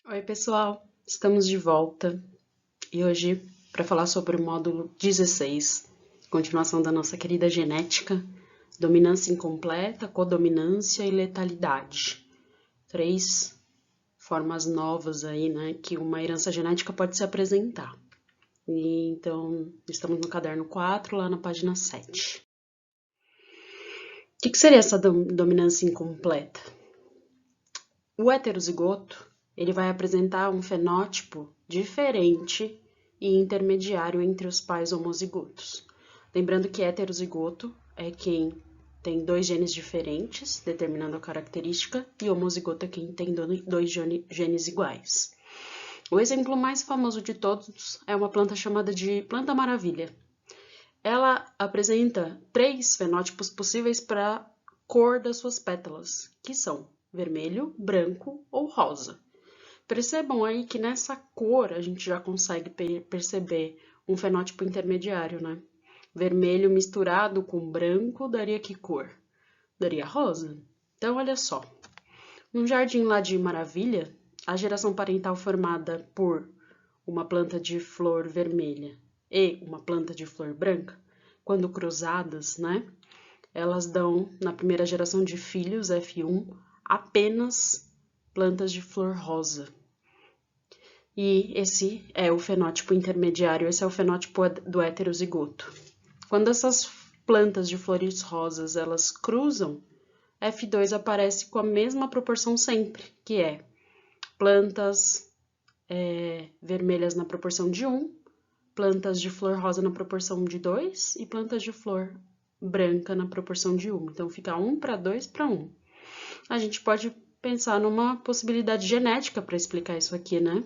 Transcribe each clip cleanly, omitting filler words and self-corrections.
Oi, pessoal, estamos de volta e hoje para falar sobre o módulo 16, continuação da nossa querida genética, dominância incompleta, codominância e letalidade. Três formas novas aí, né, que uma herança genética pode se apresentar. E, então, estamos no caderno 4, lá na página 7. O que seria essa dominância incompleta? O heterozigoto, ele vai apresentar um fenótipo diferente e intermediário entre os pais homozigotos. Lembrando que heterozigoto é quem tem dois genes diferentes, determinando a característica, e homozigoto é quem tem dois genes iguais. O exemplo mais famoso de todos é uma planta chamada de planta maravilha. Ela apresenta três fenótipos possíveis para a cor das suas pétalas, que são vermelho, branco ou rosa. Percebam aí que nessa cor a gente já consegue perceber um fenótipo intermediário, né? Vermelho misturado com branco daria que cor? Daria rosa. Então, olha só. Num jardim lá de Maravilha, a geração parental formada por uma planta de flor vermelha e uma planta de flor branca, quando cruzadas, né? Elas dão, na primeira geração de filhos, F1, apenas plantas de flor rosa. E esse é o fenótipo intermediário, esse é o fenótipo do heterozigoto. Quando essas plantas de flores rosas, elas cruzam, F2 aparece com a mesma proporção sempre, que é plantas vermelhas na proporção de 1, plantas de flor rosa na proporção de 2 e plantas de flor branca na proporção de 1. Então, fica 1 para 2 para 1. A gente pode pensar numa possibilidade genética para explicar isso aqui, né?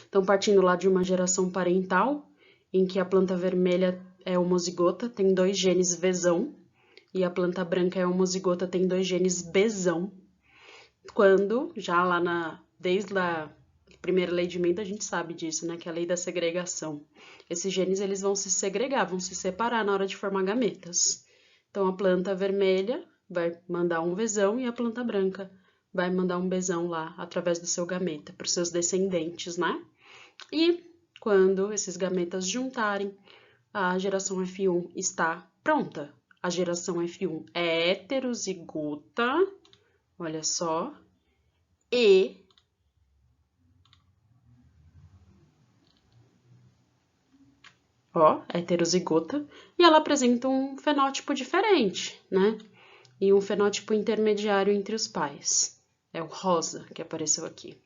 Então, partindo lá de uma geração parental, em que a planta vermelha é homozigota, tem dois genes Vzão, e a planta branca é homozigota, tem dois genes Bzão. Quando, já lá desde a primeira lei de Mendel, a gente sabe disso, né? Que é a lei da segregação. Esses genes, eles vão se segregar, vão se separar na hora de formar gametas. Então, a planta vermelha vai mandar um Vzão e a planta branca vai mandar um Bzão lá, através do seu gameta, para os seus descendentes, né? E quando esses gametas juntarem, a geração F1 está pronta. A geração F1 é heterozigota, olha só, e heterozigota, e ela apresenta um fenótipo diferente, né? E um fenótipo intermediário entre os pais. É o rosa que apareceu aqui.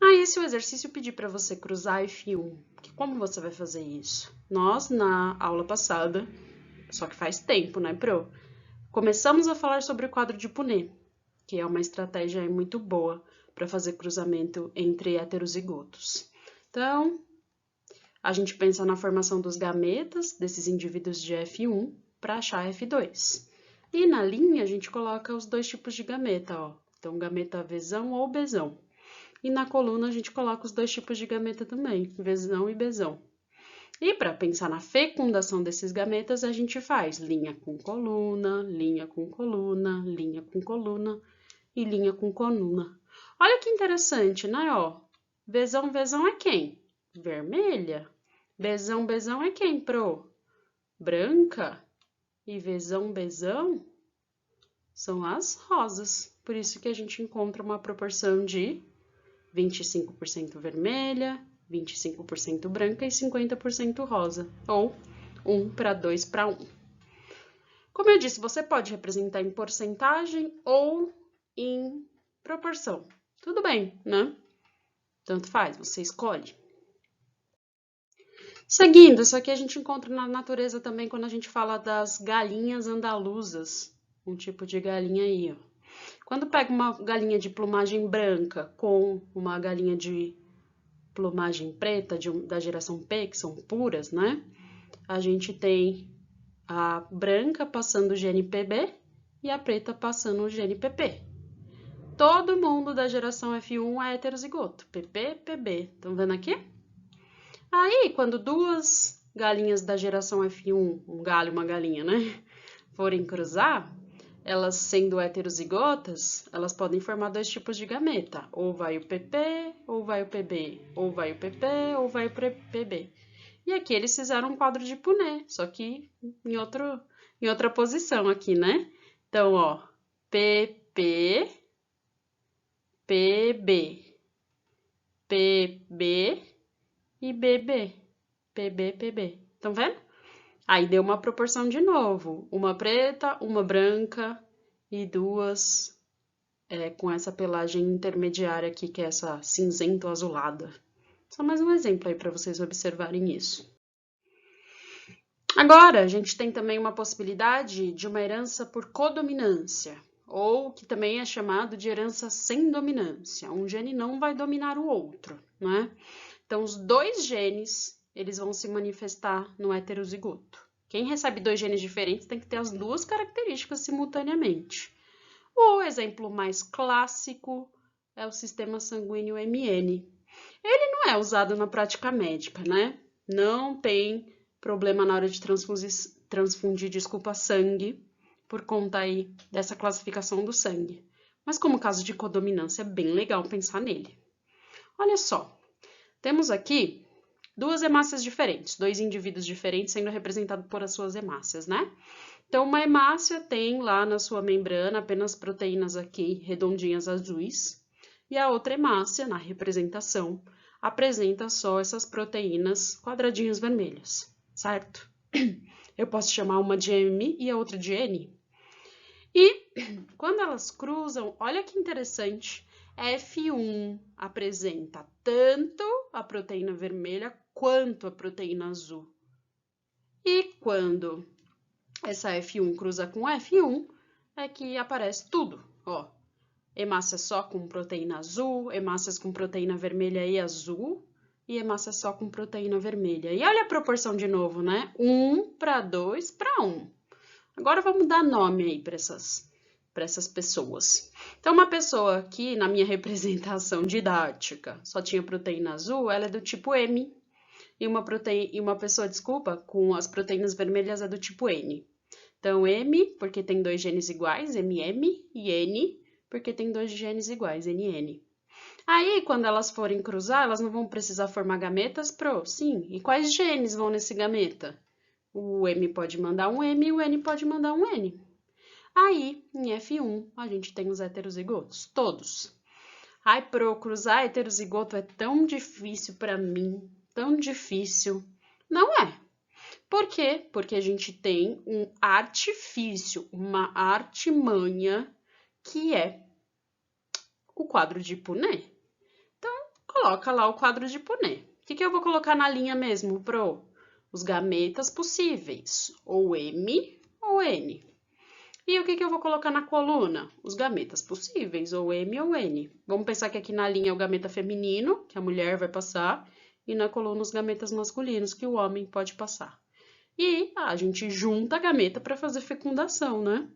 Aí, se o exercício pedir para você cruzar F1, como você vai fazer isso? Nós, na aula passada, só que faz tempo, né, Pro? Começamos a falar sobre o quadro de Punnett, que é uma estratégia muito boa para fazer cruzamento entre heterozigotos. Então, a gente pensa na formação dos gametas desses indivíduos de F1 para achar F2. E na linha a gente coloca os dois tipos de gameta, ó. Então, gameta Vzão ou Bzão. E na coluna a gente coloca os dois tipos de gameta também, Vzão e Bzão. E para pensar na fecundação desses gametas, a gente faz linha com coluna, linha com coluna, linha com coluna e linha com coluna. Olha que interessante, né? Ó, Vzão, Vzão é quem? Vermelha. Bzão, Bzão é quem, Pro? Branca. E Vzão, Bzão são as rosas. Por isso que a gente encontra uma proporção de 25% vermelha, 25% branca e 50% rosa, ou 1 para 2 para 1. Como eu disse, você pode representar em porcentagem ou em proporção. Tudo bem, né? Tanto faz, você escolhe. Seguindo, isso aqui a gente encontra na natureza também quando a gente fala das galinhas andaluzas, um tipo de galinha aí, ó. Quando pega uma galinha de plumagem branca com uma galinha de plumagem preta da geração P, que são puras, né? A gente tem a branca passando o gene PB e a preta passando o gene PP. Todo mundo da geração F1 é heterozigoto, PP, PB. Estão vendo aqui? Aí, quando duas galinhas da geração F1, um galho e uma galinha, né? Forem cruzar, elas sendo heterozigotas, elas podem formar dois tipos de gameta. Ou vai o PP, ou vai o PB. Ou vai o PP, ou vai o PB. E aqui eles fizeram um quadro de Punnett, só que em outra posição aqui, né? Então, ó, PP, PB, PB e BB. PB, PB. Estão vendo? Aí deu uma proporção de novo. Uma preta, uma branca e duas com essa pelagem intermediária aqui, que é essa cinzento azulada. Só mais um exemplo aí para vocês observarem isso. Agora, a gente tem também uma possibilidade de uma herança por codominância, ou que também é chamado de herança sem dominância. Um gene não vai dominar o outro, né? Então, os dois genes, eles vão se manifestar no heterozigoto. Quem recebe dois genes diferentes tem que ter as duas características simultaneamente. O exemplo mais clássico é o sistema sanguíneo MN. Ele não é usado na prática médica, né? Não tem problema na hora de transfundir, sangue, por conta aí dessa classificação do sangue. Mas como caso de codominância, é bem legal pensar nele. Olha só, temos aqui duas hemácias diferentes, dois indivíduos diferentes sendo representados por as suas hemácias, né? Então, uma hemácia tem lá na sua membrana apenas proteínas aqui redondinhas azuis, e a outra hemácia, na representação, apresenta só essas proteínas quadradinhas vermelhas, certo? Eu posso chamar uma de M e a outra de N. E quando elas cruzam, olha que interessante, F1 apresenta tanto a proteína vermelha quanto a proteína azul. E quando essa F1 cruza com F1, é que aparece tudo, ó. Hemácia só com proteína azul, hemácias com proteína vermelha e azul, e hemácia só com proteína vermelha. E olha a proporção de novo, né? 1 para 2 para 1. Agora vamos dar nome aí para essas pessoas. Então, uma pessoa que, na minha representação didática, só tinha proteína azul, ela é do tipo M. E uma pessoa, com as proteínas vermelhas é do tipo N. Então, M, porque tem dois genes iguais, MM, e N, porque tem dois genes iguais, NN. Aí, quando elas forem cruzar, elas não vão precisar formar gametas Sim. E quais genes vão nesse gameta? O M pode mandar um M e o N pode mandar um N. Aí, em F1, a gente tem os heterozigotos, todos. Aí, pro cruzar heterozigoto é tão difícil para mim, tão difícil. Não é. Por quê? Porque a gente tem um artifício, uma artimanha, que é o quadro de Punnett. Então, coloca lá o quadro de Punnett. O que eu vou colocar na linha mesmo, pro? Os gametas possíveis, ou M ou N. E o que eu vou colocar na coluna? Os gametas possíveis, ou M ou N. Vamos pensar que aqui na linha é o gameta feminino, que a mulher vai passar, e na coluna os gametas masculinos, que o homem pode passar. E a gente junta a gameta para fazer fecundação, né?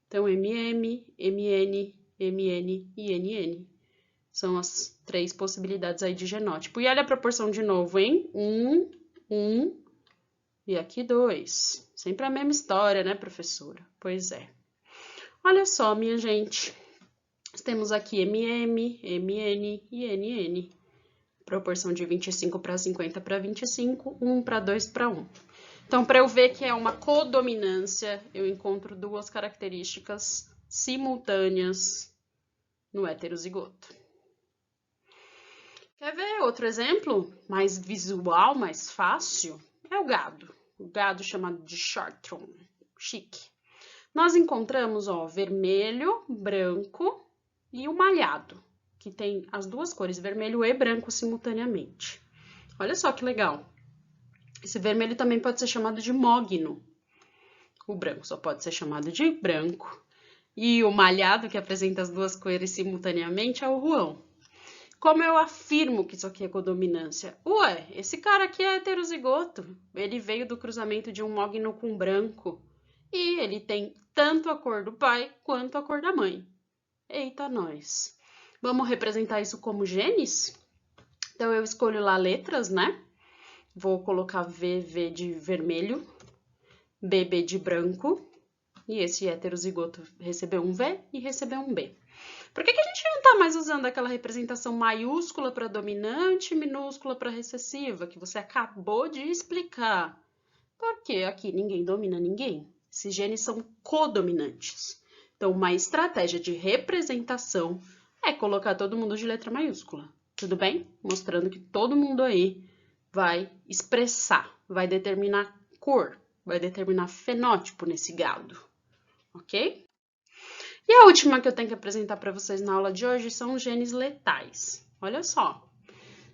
Então, MM, MN, MN e NN. São as três possibilidades aí de genótipo. E olha a proporção de novo, hein? 1 e aqui 2. Sempre a mesma história, né, professora? Pois é. Olha só, minha gente. Temos aqui MM, MN e NN. Proporção de 25 para 50 para 25, 1 para 2 para 1. Então, para eu ver que é uma codominância, eu encontro duas características simultâneas no heterozigoto. Quer ver outro exemplo? Mais visual, mais fácil? É o gado. O gado chamado de Chartron. Chique. Nós encontramos, ó, vermelho, branco e o malhado, que tem as duas cores, vermelho e branco simultaneamente. Olha só que legal. Esse vermelho também pode ser chamado de mogno. O branco só pode ser chamado de branco. E o malhado, que apresenta as duas cores simultaneamente, é o ruão. Como eu afirmo que isso aqui é codominância? Ué, esse cara aqui é heterozigoto. Ele veio do cruzamento de um mogno com branco. E ele tem tanto a cor do pai quanto a cor da mãe. Eita, nós. Vamos representar isso como genes? Então, eu escolho lá letras, né? Vou colocar VV de vermelho, BB de branco, e esse heterozigoto recebeu um V e recebeu um B. Por que a gente não está mais usando aquela representação maiúscula para dominante e minúscula para recessiva, que você acabou de explicar? Porque aqui ninguém domina ninguém. Esses genes são codominantes. Então, uma estratégia de representação é colocar todo mundo de letra maiúscula. Tudo bem? Mostrando que todo mundo aí vai expressar, vai determinar cor, vai determinar fenótipo nesse gado. Ok? E a última que eu tenho que apresentar para vocês na aula de hoje são os genes letais. Olha só.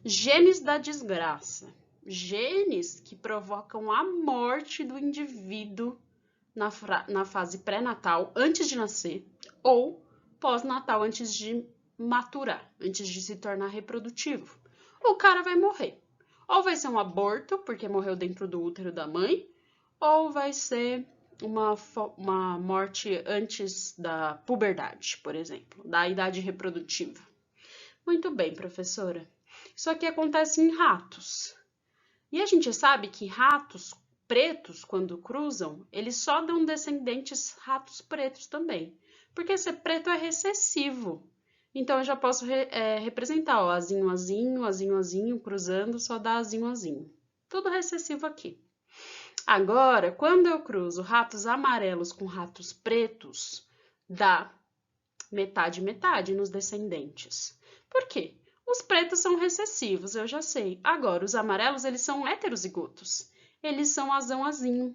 Genes da desgraça. Genes que provocam a morte do indivíduo na fase pré-natal, antes de nascer, ou pós-natal, antes de maturar, antes de se tornar reprodutivo. O cara vai morrer. Ou vai ser um aborto, porque morreu dentro do útero da mãe, ou vai ser uma morte antes da puberdade, por exemplo, da idade reprodutiva. Muito bem, professora. Isso aqui acontece em ratos. E a gente sabe que ratos pretos, quando cruzam, eles só dão descendentes ratos pretos também. Porque ser preto é recessivo. Então, eu já posso representar, ó, azinho, azinho, azinho, azinho, cruzando, só dá azinho, azinho. Tudo recessivo aqui. Agora, quando eu cruzo ratos amarelos com ratos pretos, dá metade, metade nos descendentes. Por quê? Os pretos são recessivos, eu já sei. Agora, os amarelos, eles são heterozigotos. Eles são azão, azinho.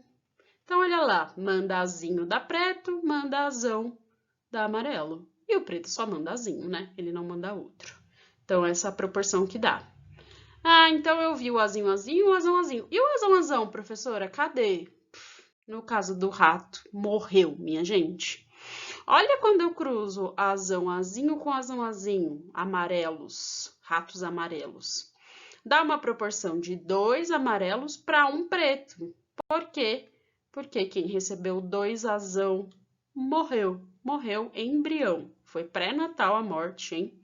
Então, olha lá, manda azinho da preto, manda azão da amarelo. E o preto só manda azinho, né? Ele não manda outro. Então, essa é a proporção que dá. Ah, então eu vi o azinho, azinho, o azão, azinho. E o azão, azão, professora? Cadê? No caso do rato, morreu, minha gente. Olha quando eu cruzo azão, azinho com azão, azinho, amarelos, ratos amarelos. Dá uma proporção de 2 amarelos para 1 preto. Por quê? Porque quem recebeu 2 azão morreu. Morreu em embrião. Foi pré-natal a morte, hein?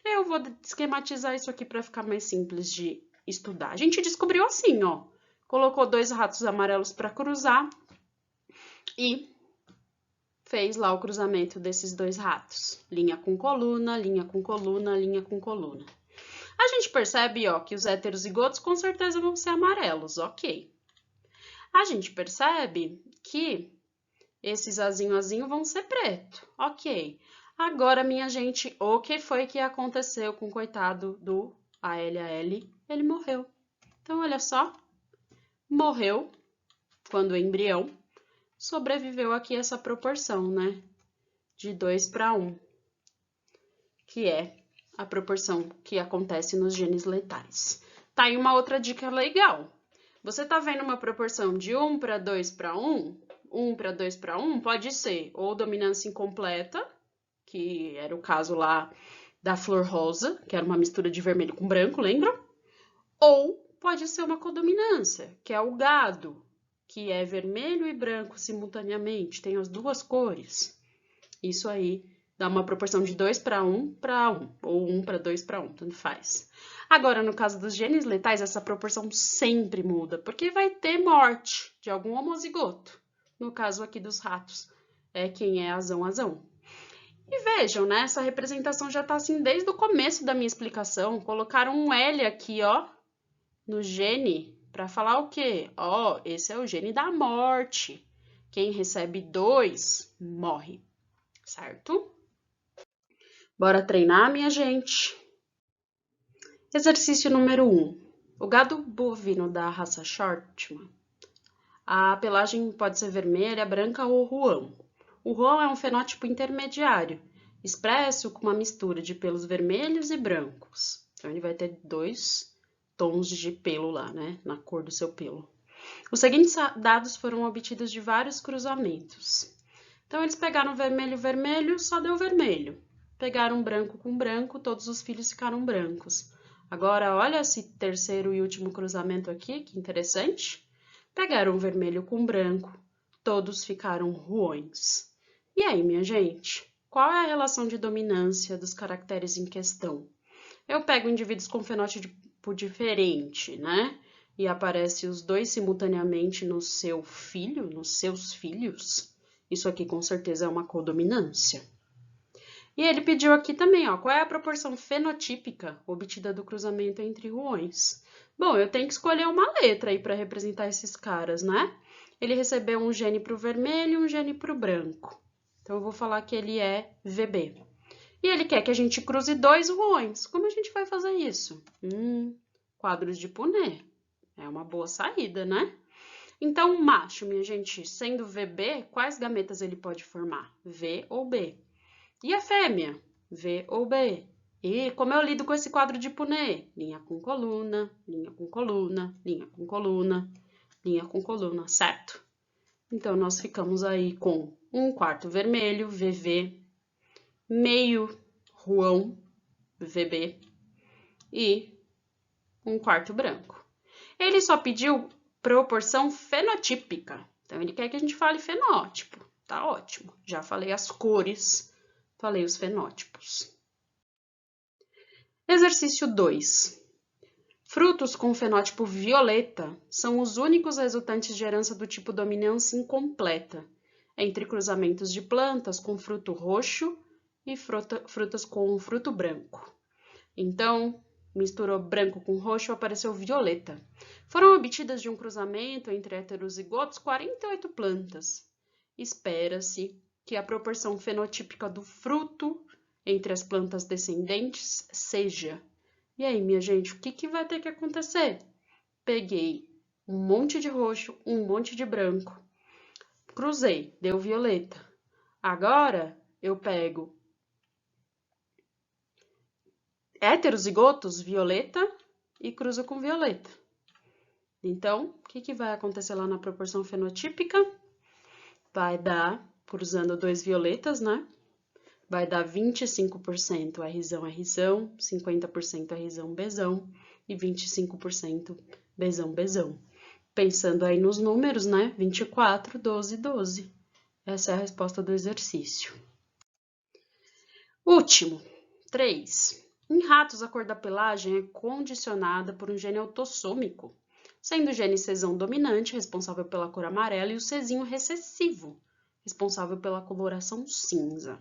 Eu vou esquematizar isso aqui para ficar mais simples de estudar. A gente descobriu assim, ó. Colocou 2 ratos amarelos para cruzar e fez lá o cruzamento desses 2 ratos. Linha com coluna, linha com coluna, linha com coluna. A gente percebe, ó, que os heterozigotos com certeza vão ser amarelos, ok. A gente percebe que esses azinho, azinho vão ser preto, ok. Agora, minha gente, o que foi que aconteceu com o coitado do ALL? Ele morreu. Então, olha só, morreu quando embrião, sobreviveu aqui essa proporção, né? De 2 para 1, que é a proporção que acontece nos genes letais. Tá aí uma outra dica legal. Você tá vendo uma proporção de 1 para 2 para 1? 1 para 2 para 1 pode ser ou dominância incompleta, que era o caso lá da flor rosa, que era uma mistura de vermelho com branco, lembram? Ou pode ser uma codominância, que é o gado, que é vermelho e branco simultaneamente, tem as duas cores. Isso aí dá uma proporção de 2 para 1 para 1, ou 1 para 2 para 1, tanto faz. Agora, no caso dos genes letais, essa proporção sempre muda, porque vai ter morte de algum homozigoto. No caso aqui dos ratos, é quem é azão, azão. E vejam, né? Essa representação já está assim desde o começo da minha explicação. Colocaram um L aqui, ó, no gene, para falar o quê? Ó, esse é o gene da morte. Quem recebe 2 morre, certo? Bora treinar, minha gente? Exercício número 1. O gado bovino da raça Shortman, a pelagem pode ser vermelha, branca ou ruão. O ruão é um fenótipo intermediário, expresso com uma mistura de pelos vermelhos e brancos. Então, ele vai ter 2 tons de pelo lá, né, na cor do seu pelo. Os seguintes dados foram obtidos de vários cruzamentos. Então, eles pegaram vermelho, vermelho, só deu vermelho. Pegaram branco com branco, todos os filhos ficaram brancos. Agora, olha esse terceiro e último cruzamento aqui, que interessante. Pegaram vermelho com branco, todos ficaram ruões. E aí, minha gente, qual é a relação de dominância dos caracteres em questão? Eu pego indivíduos com fenótipo diferente, né? E aparece os 2 simultaneamente no seu filho, nos seus filhos. Isso aqui com certeza é uma codominância. E ele pediu aqui também, ó, qual é a proporção fenotípica obtida do cruzamento entre ruões? Bom, eu tenho que escolher uma letra aí para representar esses caras, né? Ele recebeu um gene para o vermelho e um gene para o branco. Então, eu vou falar que ele é VB. E ele quer que a gente cruze 2 ruões. Como a gente vai fazer isso? Quadros de Punnett. É uma boa saída, né? Então, o macho, minha gente, sendo VB, quais gametas ele pode formar? V ou B? E a fêmea? V ou B? E como eu lido com esse quadro de Punnett? Linha com coluna, linha com coluna, linha com coluna, linha com coluna, certo? Então, nós ficamos aí com 1/4 vermelho, VV, meio ruão, VB, e 1/4 branco. Ele só pediu proporção fenotípica. Então, ele quer que a gente fale fenótipo. Tá ótimo. Já falei as cores, falei os fenótipos. Exercício 2. Frutos com fenótipo violeta são os únicos resultantes de herança do tipo dominância incompleta, entre cruzamentos de plantas com fruto roxo e frutas com fruto branco. Então, misturou branco com roxo, apareceu violeta. Foram obtidas de um cruzamento entre heterozigotos 48 plantas. Espera-se que a proporção fenotípica do fruto entre as plantas descendentes seja. E aí, minha gente, o que vai ter que acontecer? Peguei um monte de roxo, um monte de branco. Cruzei, deu violeta. Agora, eu pego heterozigotos, violeta, e cruzo com violeta. Então, o que vai acontecer lá na proporção fenotípica? Vai dar, cruzando 2 violetas, né? Vai dar 25% Rzão, Rzão, 50% Rzão, Bzão e 25% Bzão, Bzão. Pensando aí nos números, né? 24, 12, 12. Essa é a resposta do exercício. Último, 3. Em ratos, a cor da pelagem é condicionada por um gene autossômico, sendo o gene Czão dominante, responsável pela cor amarela, e o Czinho recessivo, responsável pela coloração cinza.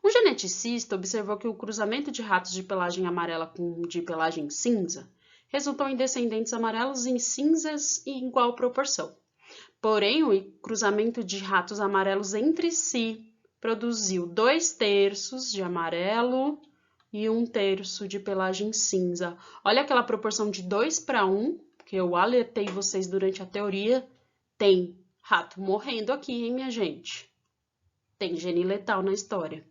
Um geneticista observou que o cruzamento de ratos de pelagem amarela com de pelagem cinza resultou em descendentes amarelos em cinzas em igual proporção. Porém, o cruzamento de ratos amarelos entre si produziu 2/3 de amarelo e 1/3 de pelagem cinza. Olha aquela proporção de 2/1, que eu alertei vocês durante a teoria. Tem rato morrendo aqui, hein, minha gente? Tem gene letal na história.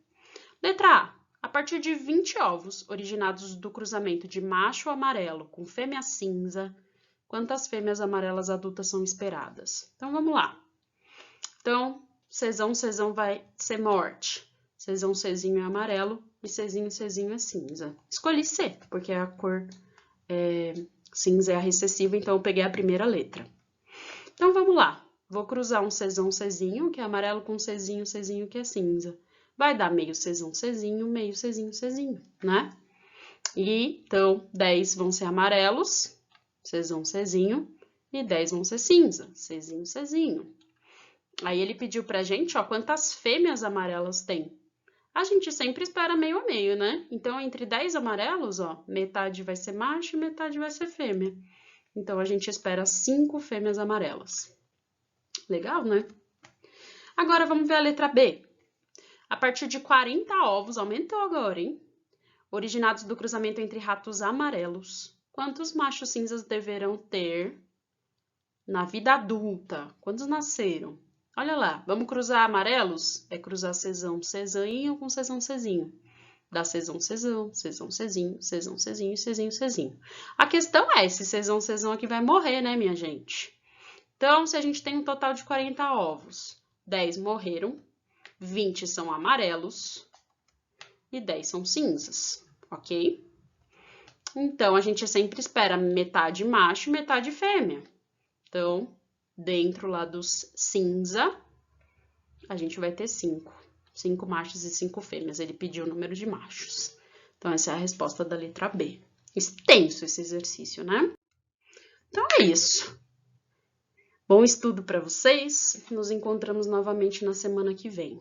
Letra A. A partir de 20 ovos originados do cruzamento de macho amarelo com fêmea cinza, quantas fêmeas amarelas adultas são esperadas? Então, vamos lá. Então, Czão vai ser morte. Czinho é amarelo e Czinho é cinza. Escolhi C, porque a cor cinza é a recessiva, então eu peguei a primeira letra. Então, vamos lá. Vou cruzar um Czinho, que é amarelo, com Czinho, que é cinza. Vai dar meio Czinho, né? E, então, 10 vão ser amarelos, Czinho, e 10 vão ser cinza, Czinho. Aí ele pediu pra gente, ó, quantas fêmeas amarelas tem. A gente sempre espera meio a meio, né? Então, entre 10 amarelos, ó, metade vai ser macho e metade vai ser fêmea. Então, a gente espera 5 fêmeas amarelas. Legal, né? Agora, vamos ver a letra B. A partir de 40 ovos, aumentou agora, hein? Originados do cruzamento entre ratos amarelos, quantos machos cinzas deverão ter na vida adulta? Quantos nasceram? Olha lá, vamos cruzar amarelos? É cruzar Czinho com Czinho. Dá Czinho e Czinho. A questão é, esse Czão aqui vai morrer, né, minha gente? Então, se a gente tem um total de 40 ovos, 10 morreram, 20 são amarelos e 10 são cinzas, ok? Então, a gente sempre espera metade macho e metade fêmea. Então, dentro lá dos cinza, a gente vai ter 5. 5 machos e 5 fêmeas. Ele pediu o número de machos. Então, essa é a resposta da letra B. Extenso esse exercício, né? Então, é isso. Bom estudo para vocês. Nos encontramos novamente na semana que vem.